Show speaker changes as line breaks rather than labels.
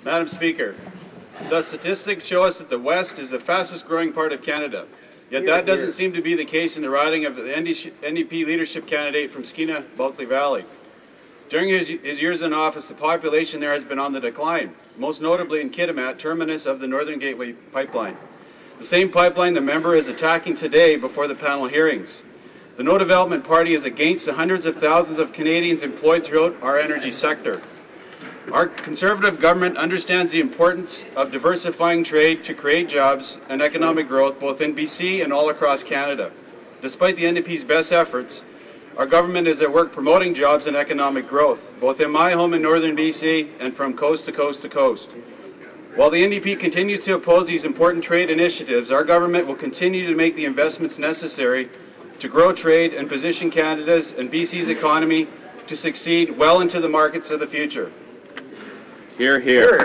Madam Speaker, the statistics show us that the West is the fastest growing part of Canada. Yet that doesn't seem to be the case in the riding of the NDP leadership candidate from Skeena Bulkley Valley. During his years in office, the population there has been on the decline, most notably in Kitimat, terminus of the Northern Gateway pipeline. The same pipeline the member is attacking today before the panel hearings. The No Development Party is against the hundreds of thousands of Canadians employed throughout our energy sector. Our Conservative government understands the importance of diversifying trade to create jobs and economic growth both in BC and all across Canada. Despite the NDP's best efforts, our government is at work promoting jobs and economic growth, both in my home in northern BC and from coast to coast to coast. While the NDP continues to oppose these important trade initiatives, our government will continue to make the investments necessary to grow trade and position Canada's and BC's economy to succeed well into the markets of the future. Hear, hear.